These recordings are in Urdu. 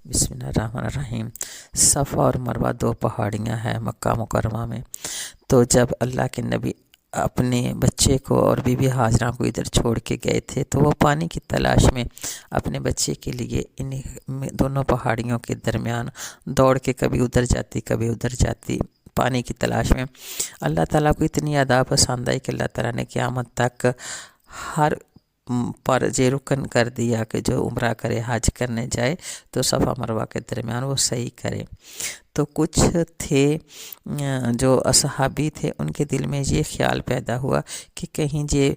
بسم اللہ الرحمن الرحیم۔ صفا اور مروہ دو پہاڑیاں ہیں مکہ مکرمہ میں۔ تو جب اللہ کے نبی اپنے بچے کو اور بی بی ہاجرہ کو ادھر چھوڑ کے گئے تھے تو وہ پانی کی تلاش میں اپنے بچے کے لیے ان دونوں پہاڑیوں کے درمیان دوڑ کے کبھی ادھر جاتی کبھی ادھر جاتی پانی کی تلاش میں۔ اللہ تعالیٰ کو اتنی ادا پسند آئی کہ اللہ تعالیٰ نے قیامت تک ہر پر یہ رکن کر دیا کہ جو عمرہ کرے حج کرنے جائے تو صفا مروہ کے درمیان وہ صحیح کرے۔ تو کچھ تھے جو اصحابی تھے، ان کے دل میں یہ خیال پیدا ہوا کہ کہیں یہ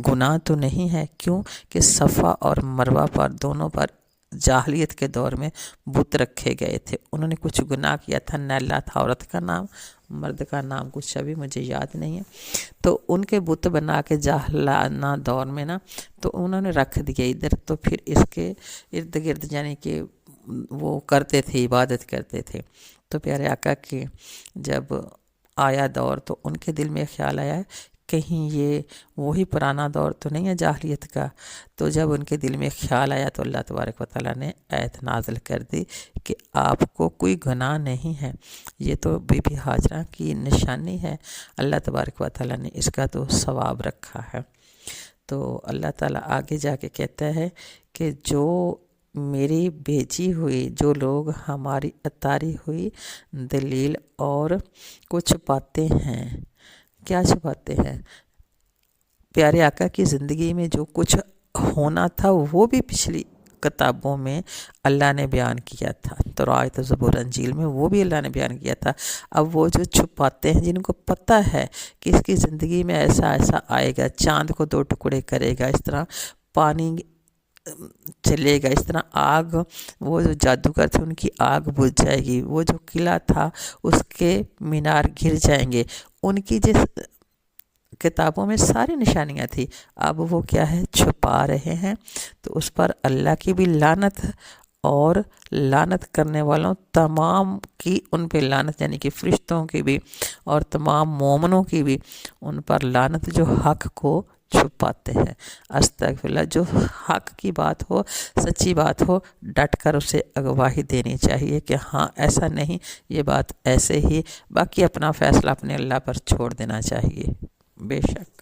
گناہ تو نہیں ہے، کیوں کہ صفا اور مروہ پر دونوں پر جاہلیت کے دور میں بت رکھے گئے تھے۔ انہوں نے کچھ گناہ کیا تھا، نیلا تھا عورت کا نام، مرد کا نام کچھ ابھی مجھے یاد نہیں ہے۔ تو ان کے بت بنا کے جاہلانہ دور میں تو انہوں نے رکھ دیے ادھر، تو پھر اس کے ارد گرد یعنی کہ وہ کرتے تھے، عبادت کرتے تھے۔ تو پیارے آقا کے جب آیا دور تو ان کے دل میں خیال آیا کہیں یہ وہی پرانا دور تو نہیں ہے جاہلیت کا۔ تو جب ان کے دل میں خیال آیا تو اللہ تبارک و تعالیٰ نے آیت نازل کر دی کہ آپ کو کوئی گناہ نہیں ہے، یہ تو بی بی ہاجرہ کی نشانی ہے، اللہ تبارک و تعالیٰ نے اس کا تو ثواب رکھا ہے۔ تو اللہ تعالیٰ آگے جا کے کہتا ہے کہ جو میری بھیجی ہوئی، جو لوگ ہماری اتاری ہوئی دلیل اور کو چھپاتے ہیں، کیا چھپاتے ہیں؟ پیارے آقا کی زندگی میں جو کچھ ہونا تھا وہ بھی پچھلی کتابوں میں اللہ نے بیان کیا تھا، تورات زبور انجیل میں وہ بھی اللہ نے بیان کیا تھا۔ اب وہ جو چھپاتے ہیں، جن کو پتہ ہے کہ اس کی زندگی میں ایسا ایسا آئے گا، چاند کو دو ٹکڑے کرے گا، اس طرح پانی چلے گا، اس طرح آگ، وہ جو جادوگر تھے ان کی آگ بجھ جائے گی، وہ جو قلعہ تھا اس کے مینار گر جائیں گے، ان کی جس کتابوں میں ساری نشانیاں تھی، اب وہ کیا ہے چھپا رہے ہیں۔ تو اس پر اللہ کی بھی لعنت اور لعنت کرنے والوں تمام کی ان پہ لعنت، یعنی کہ فرشتوں کی بھی اور تمام مومنوں کی بھی ان پر لعنت جو حق کو چھپاتے ہیں۔ استغفر اللہ، جو حق کی بات ہو، سچی بات ہو، ڈٹ کر اسے گواہی دینی چاہیے کہ ہاں ایسا نہیں، یہ بات ایسے ہی، باقی اپنا فیصلہ اپنے اللہ پر چھوڑ دینا چاہیے۔ بے شک